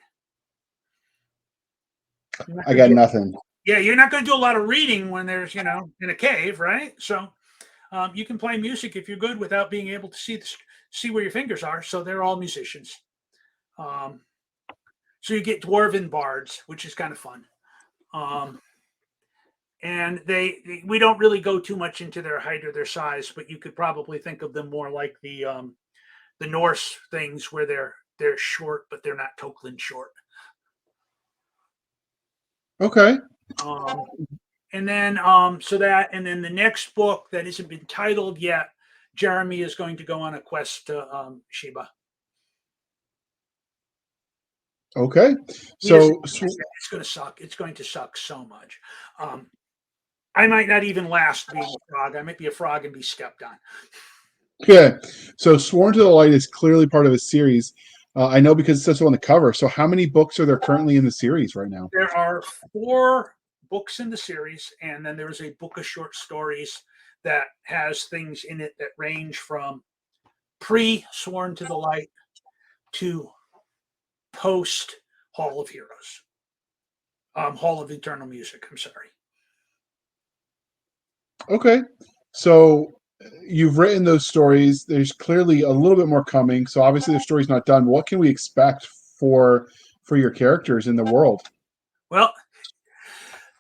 I got nothing. Yeah, you're not going to do a lot of reading when there's, in a cave, right? So you can play music if you're good without being able to see where your fingers are. So they're all musicians. So you get dwarven bards, which is kind of fun. And we don't really go too much into their height or their size, but you could probably think of them more like the Norse things, where they're short, but they're not Tolkien short. Okay. And then the next book that hasn't been titled yet, Jeremy is going to go on a quest to Sheba. Okay. So it's going to suck. It's going to suck so much. I might not even last being a frog. I might be a frog and be stepped on. Yeah. So Sworn to the Light is clearly part of a series. I know because it says so on the cover. So how many books are there currently in the series right now? There are 4 books in the series, and then there's a book of short stories that has things in it that range from pre-Sworn to the Light to post Hall of Heroes. Hall of Eternal Music, I'm sorry. Okay. So you've written those stories. There's clearly a little bit more coming. So obviously the story's not done. What can we expect for your characters in the world? Well,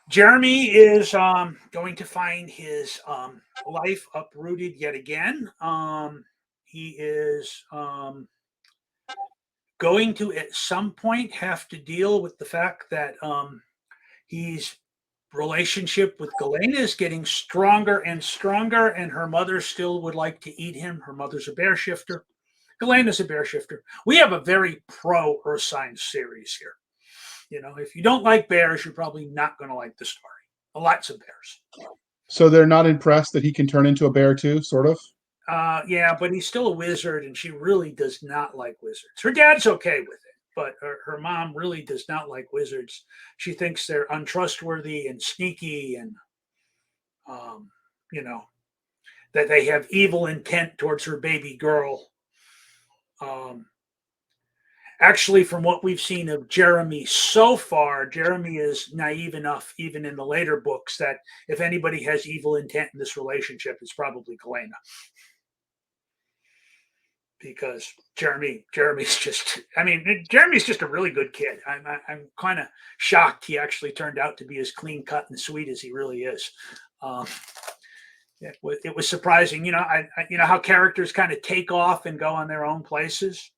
Jeremy is going to find his life uprooted yet again. He is going to at some point have to deal with the fact that his relationship with Galena is getting stronger and stronger, and her mother still would like to eat him. Her mother's a bear shifter. Galena's a bear shifter. We have a very pro Earth Sign series here. If you don't like bears, you're probably not going to like the story. Lots of bears. So they're not impressed that he can turn into a bear too, sort of? Yeah, but he's still a wizard, and she really does not like wizards. Her dad's okay with it, but her mom really does not like wizards. She thinks they're untrustworthy and sneaky, and that they have evil intent towards her baby girl. Actually, from what we've seen of Jeremy so far, Jeremy is naive enough, even in the later books, that if anybody has evil intent in this relationship, it's probably Galena. Because Jeremy's just a really good kid. I'm kind of shocked he actually turned out to be as clean cut and sweet as he really is. It was surprising. You know how characters kind of take off and go on their own places.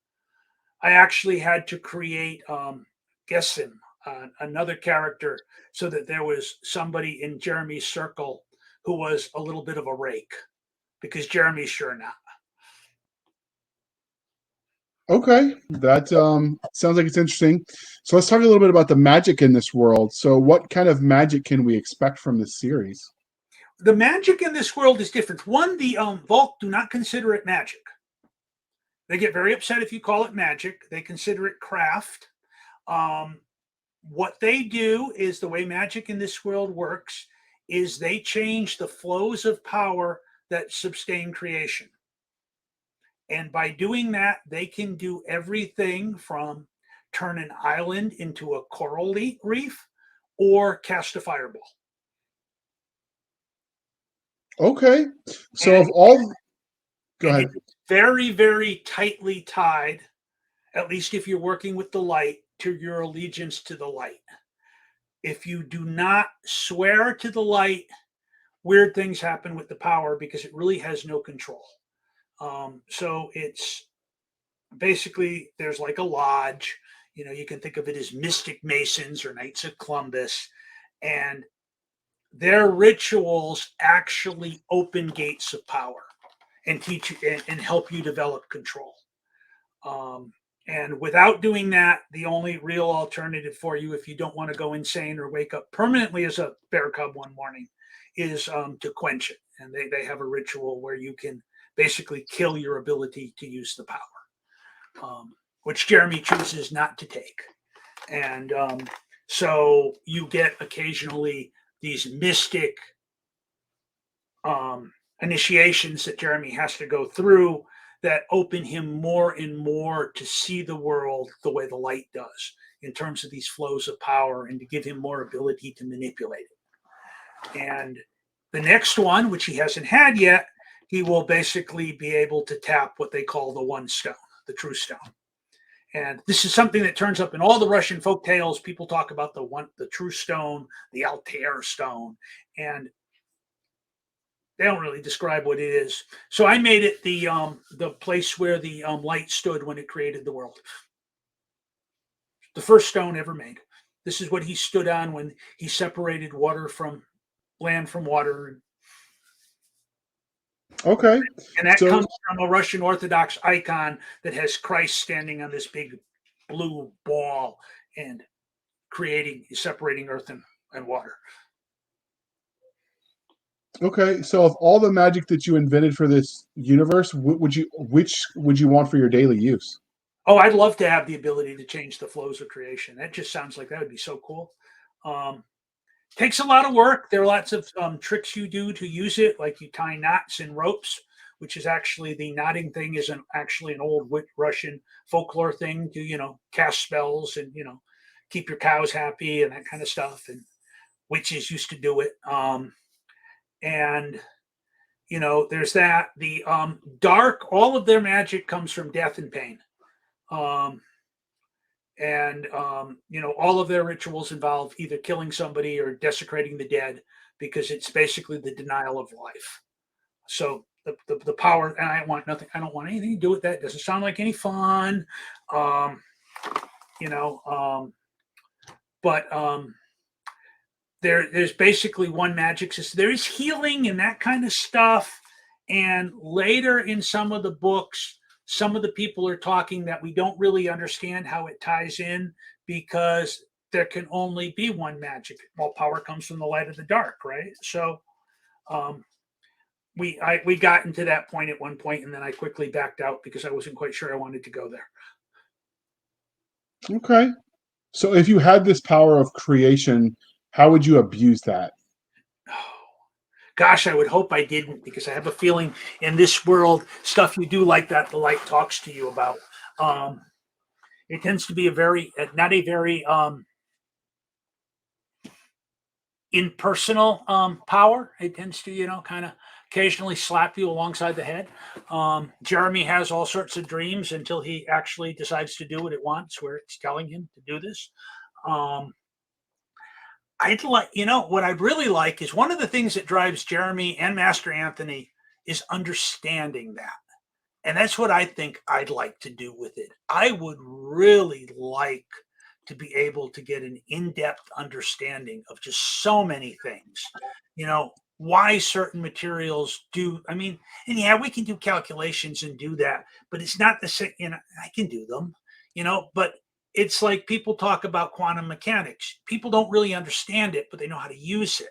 I actually had to create guess him another character so that there was somebody in Jeremy's circle who was a little bit of a rake because Jeremy's sure not. Okay, that sounds like it's interesting. So let's talk a little bit about the magic in this world. So what kind of magic can we expect from this series? The magic in this world is different. One, the Volk do not consider it magic. They get very upset if you call it magic. They consider it craft. What they do is the way magic in this world works is they change the flows of power that sustain creation. And by doing that, they can do everything from turn an island into a coral reef or cast a fireball. Okay, so And, of all, go ahead. it's very, very tightly tied, at least if you're working with the light, to your allegiance to the light. If you do not swear to the light, weird things happen with the power because it really has no control. So it's basically there's like a lodge. You can think of it as Mystic Masons or Knights of Columbus, and their rituals actually open gates of power and teach you and help you develop control. And without doing that, the only real alternative for you, if you don't want to go insane or wake up permanently as a bear cub one morning, is to quench it. And they have a ritual where you can basically kill your ability to use the power, which Jeremy chooses not to take. And so you get occasionally these mystic initiations that Jeremy has to go through that open him more and more to see the world the way the light does in terms of these flows of power and to give him more ability to manipulate it. And the next one, which he hasn't had yet, he will basically be able to tap what they call the one stone, the true stone. And this is something that turns up in all the Russian folk tales. People talk about the true stone, the Altair stone, and they don't really describe what it is. So I made it the place where the light stood when it created the world. The first stone ever made. This is what he stood on when he separated land from water. Okay, And that so comes from a Russian Orthodox icon that has Christ standing on this big blue ball and separating earth and water. okay, so of all the magic that you invented for this universe, which would you want for your daily use? Oh, I'd love to have the ability to change the flows of creation. That just sounds like that would be so cool. Takes a lot of work. There are lots of tricks you do to use it, like you tie knots and ropes, which is actually the knotting thing is actually an old Russian folklore thing to, cast spells and, keep your cows happy and that kind of stuff. And witches used to do it. And there's that. The dark, all of their magic comes from death and pain. All of their rituals involve either killing somebody or desecrating the dead because it's basically the denial of life. So the power, and I don't want anything to do with that. It doesn't sound like any fun. There's basically one magic system. There is healing and that kind of stuff. And later in some of the books, some of the people are talking that we don't really understand how it ties in because there can only be one magic. Well, power comes from the light of the dark, right? So we got into that point at one point, and then I quickly backed out because I wasn't quite sure I wanted to go there. Okay, so if you had this power of creation, how would you abuse that? Gosh, I would hope I didn't because I have a feeling in this world, stuff you do like that, the light talks to you about. It tends to be not a very impersonal power. It tends to, kind of occasionally slap you alongside the head. Jeremy has all sorts of dreams until he actually decides to do what it wants, where it's telling him to do this. I'd like, what I'd really like is one of the things that drives Jeremy and Master Anthony is understanding that. And that's what I think I'd like to do with it. I would really like to be able to get an in-depth understanding of just so many things. Why certain materials do. I mean, and yeah, we can do calculations and do that, but it's not the same. I can do them, but it's like people talk about quantum mechanics. People don't really understand it, but they know how to use it.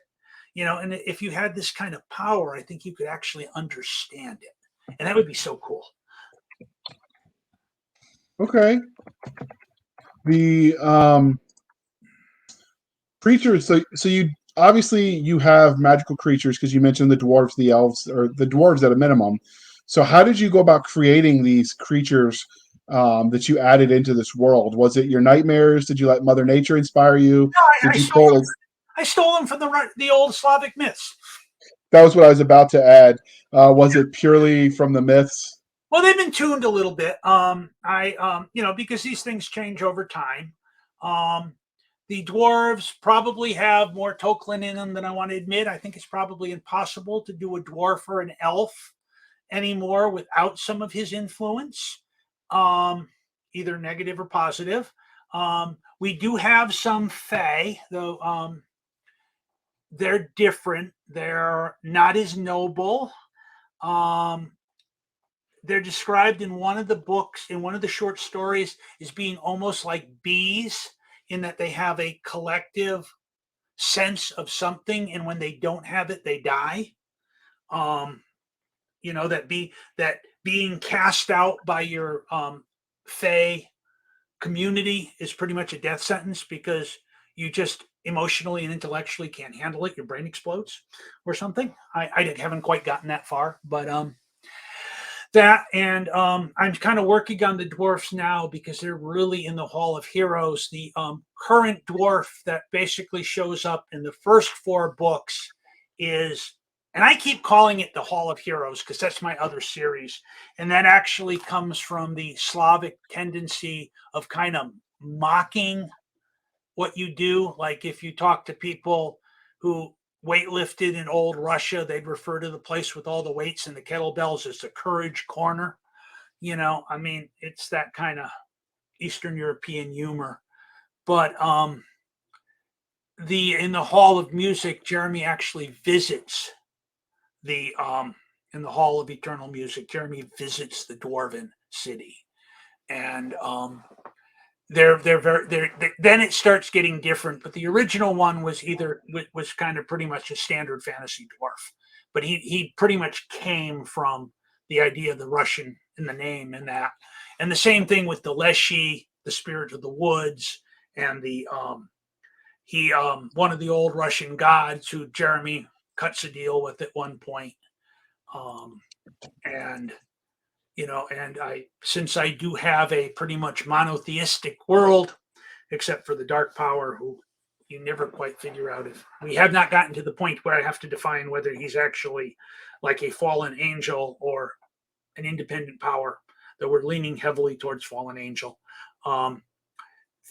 And if you had this kind of power, I think you could actually understand it. And that would be so cool. Okay. The creatures. So you obviously you have magical creatures because you mentioned the dwarves, the elves, or the dwarves at a minimum. So how did you go about creating these creatures that you added into this world? Was it your nightmares? Did you let Mother Nature inspire you? No, Did I you stole them. pull? I stole them from the old Slavic myths. That was what I was about to add. Was it purely from the myths? Well, they've been tuned a little bit. Because these things change over time. The dwarves probably have more Tolkien in them than I want to admit. I think it's probably impossible to do a dwarf or an elf anymore without some of his influence, either negative or positive. We do have some fae, though they're different. They're not as noble. They're described in one of the books, in one of the short stories, as being almost like bees, in that they have a collective sense of something, and when they don't have it, they die. That being cast out by your fae community is pretty much a death sentence because you just emotionally and intellectually can't handle it. Your brain explodes or something. I haven't quite gotten that far, but that, and I'm kind of working on the dwarfs now because they're really in the Hall of Heroes. The current dwarf that basically shows up in the first 4 books is, and I keep calling it the Hall of Heroes because that's my other series, and that actually comes from the Slavic tendency of kind of mocking what you do. Like if you talk to people who weightlifted in old Russia, they'd refer to the place with all the weights and the kettlebells as the courage corner. I mean, it's that kind of Eastern European humor. But in the Hall of Music, Jeremy actually visits the in the Hall of Eternal Music. Jeremy visits the dwarven city, and then it starts getting different. But the original one was kind of pretty much a standard fantasy dwarf, but he pretty much came from the idea of the Russian in the name and that. And the same thing with the Leshy, the spirit of the woods, and the one of the old Russian gods who Jeremy cuts a deal with at one point. And since I do have a pretty much monotheistic world, except for the Dark Power, who you never quite figure out if we have not gotten to the point where I have to define whether he's actually like a fallen angel or an independent power. That we're leaning heavily towards fallen angel.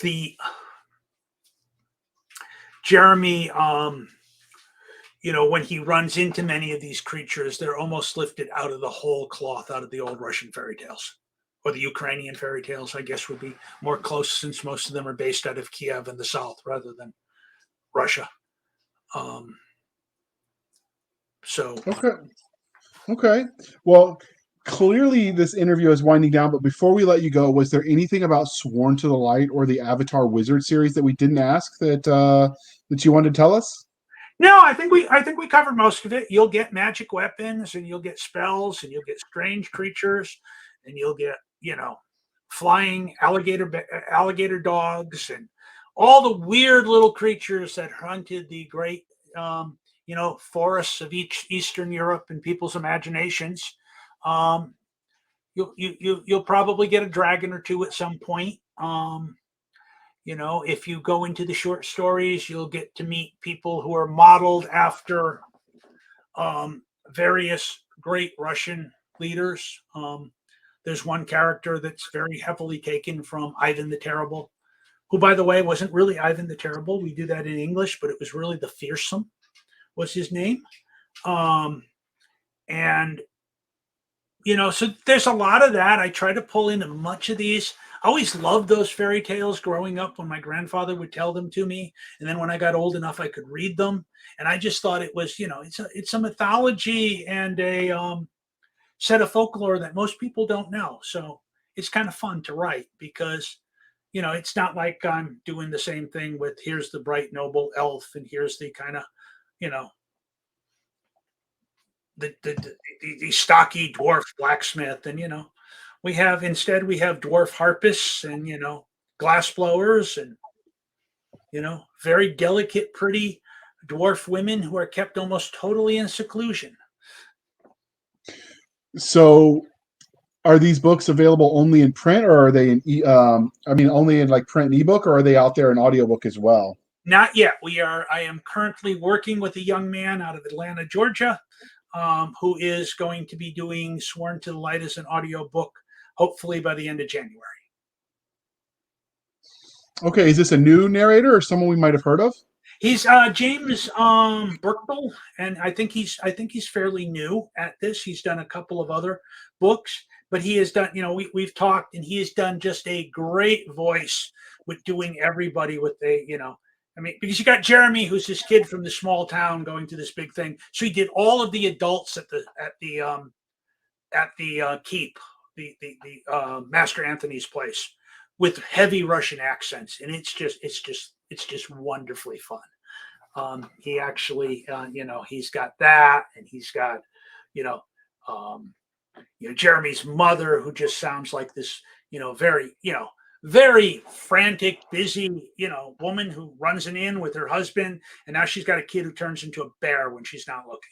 The Jeremy, when he runs into many of these creatures, they're almost lifted out of the whole cloth, out of the old Russian fairy tales, or the Ukrainian fairy tales, I guess would be more close, since most of them are based out of Kiev in the south rather than Russia. Okay. Well, clearly this interview is winding down, but before we let you go, was there anything about Sworn to the Light or the Avatar Wizard series that we didn't ask that you wanted to tell us? No, I think we covered most of it. You'll get magic weapons, and you'll get spells, and you'll get strange creatures, and you'll get flying alligator dogs, and all the weird little creatures that hunted the great forests of Eastern Europe and people's imaginations. You'll probably get a dragon or two at some point. If you go into the short stories, you'll get to meet people who are modeled after various great Russian leaders. There's one character that's very heavily taken from Ivan the Terrible, who, by the way, wasn't really Ivan the Terrible. We do that in English, but it was really the Fearsome was his name. And so there's a lot of that. I try to pull into much of these. I always loved those fairy tales growing up when my grandfather would tell them to me. And then when I got old enough, I could read them. And I just thought it was, it's a mythology and a set of folklore that most people don't know. So it's kind of fun to write because, it's not like I'm doing the same thing with here's the bright, noble elf and here's the kind of, you know, the stocky dwarf blacksmith. And, we have dwarf harpists and, glass blowers and, very delicate, pretty dwarf women who are kept almost totally in seclusion. So are these books available only in print, or are they only in like print and ebook, or are they out there in audiobook as well? Not yet. I am currently working with a young man out of Atlanta, Georgia, who is going to be doing Sworn to the Light as an audiobook, hopefully by the end of January. Okay, is this a new narrator or someone we might have heard of? He's James Burkle, and I think he's fairly new at this. He's done a couple of other books, but he has done, we've talked, and he has done just a great voice with doing everybody with because you got Jeremy, who's this kid from the small town going to this big thing. So he did all of the adults at the keep, the Master Anthony's place, with heavy Russian accents, and it's just wonderfully fun. He actually, he's got that, and he's got, Jeremy's mother, who just sounds like this, very frantic, busy, woman who runs an inn with her husband, and now she's got a kid who turns into a bear when she's not looking.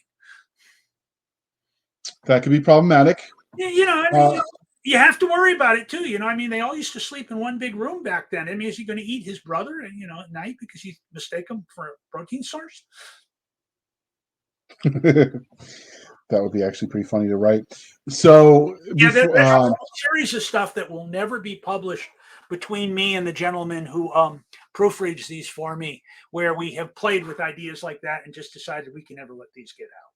That could be problematic. You have to worry about it too. They all used to sleep in one big room back then. Is he going to eat his brother and at night because you mistake him for a protein source? That would be actually pretty funny to write. So there's a whole series of stuff that will never be published between me and the gentleman who proofreads these for me, where we have played with ideas like that and just decided we can never let these get out.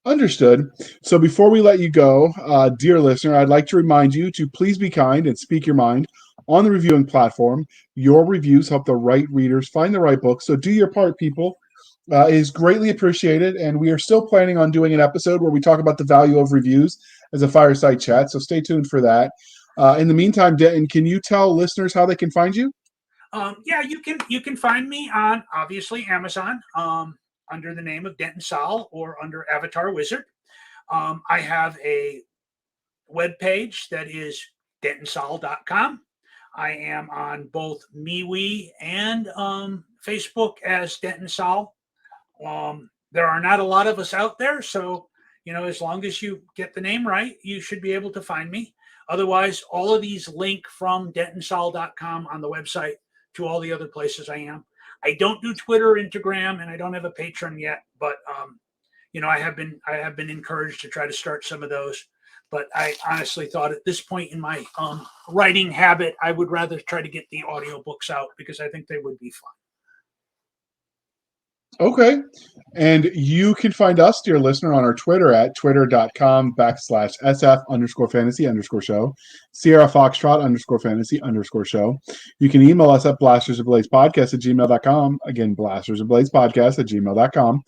Understood. So before we let you go, dear listener, I'd like to remind you to please be kind and speak your mind on the reviewing platform. Your reviews help the right readers find the right book. So do your part, people. It is greatly appreciated. And we are still planning on doing an episode where we talk about the value of reviews as a fireside chat. So stay tuned for that. In the meantime, Denton, can you tell listeners how they can find you? You can find me on, obviously, Amazon. Under the name of Denton Salle or under Avatar Wizard. I have a webpage that is dentonsalle.com. I am on both MeWe and Facebook as Denton Salle. There are not a lot of us out there, so as long as you get the name right, you should be able to find me. Otherwise, all of these link from dentonsalle.com on the website to all the other places I am. I don't do Twitter or Instagram, and I don't have a Patreon yet, but I have been encouraged to try to start some of those. But I honestly thought at this point in my writing habit, I would rather try to get the audiobooks out because I think they would be fun. Okay. And you can find us, dear listener, on our Twitter at twitter.com/SF_fantasy_show, Sierra Foxtrot _fantasy_show. You can email us at blastersandbladespodcast@gmail.com. Again, blastersandbladespodcast@gmail.com.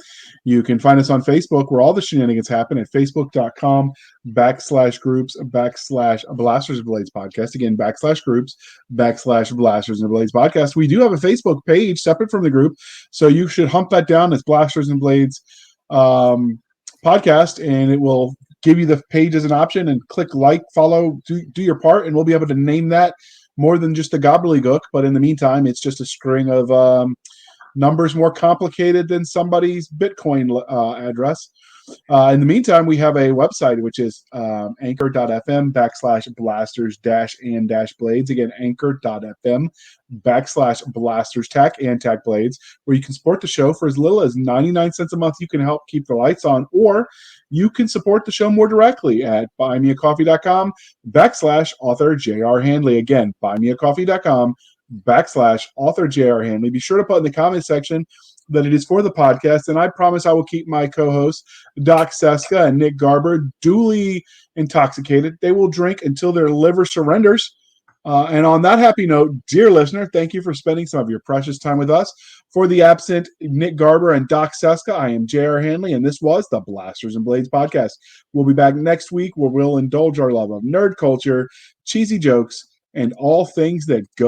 You can find us on Facebook, where all the shenanigans happen, at facebook.com/groups/Blasters and Blades Podcast. Again, /groups/Blasters and Blades Podcast. We do have a Facebook page separate from the group, so you should hump that down as Blasters and Blades Podcast, and it will give you the page as an option, and click like, follow, do your part, and we'll be able to name that more than just a gobbledygook. But in the meantime, it's just a string of numbers more complicated than somebody's Bitcoin address. In the meantime, we have a website, which is anchor.fm/blasters-and-blades. Again, anchor.fm/blasters-and-blades, where you can support the show for as little as 99 cents a month. You can help keep the lights on, or you can support the show more directly at buymeacoffee.com/author J.R. Handley. Again, buymeacoffee.com/author J.R. Handley. Be sure to put in the comment section that it is for the podcast, and I promise I will keep my co-hosts, Doc Cisca and Nick Garber, duly intoxicated. They will drink until their liver surrenders. And on that happy note, dear listener, thank you for spending some of your precious time with us. For the absent Nick Garber and Doc Cisca, I am J.R. Handley, and this was the Blasters and Blades podcast. We'll be back next week where we'll indulge our love of nerd culture, cheesy jokes, and all things that go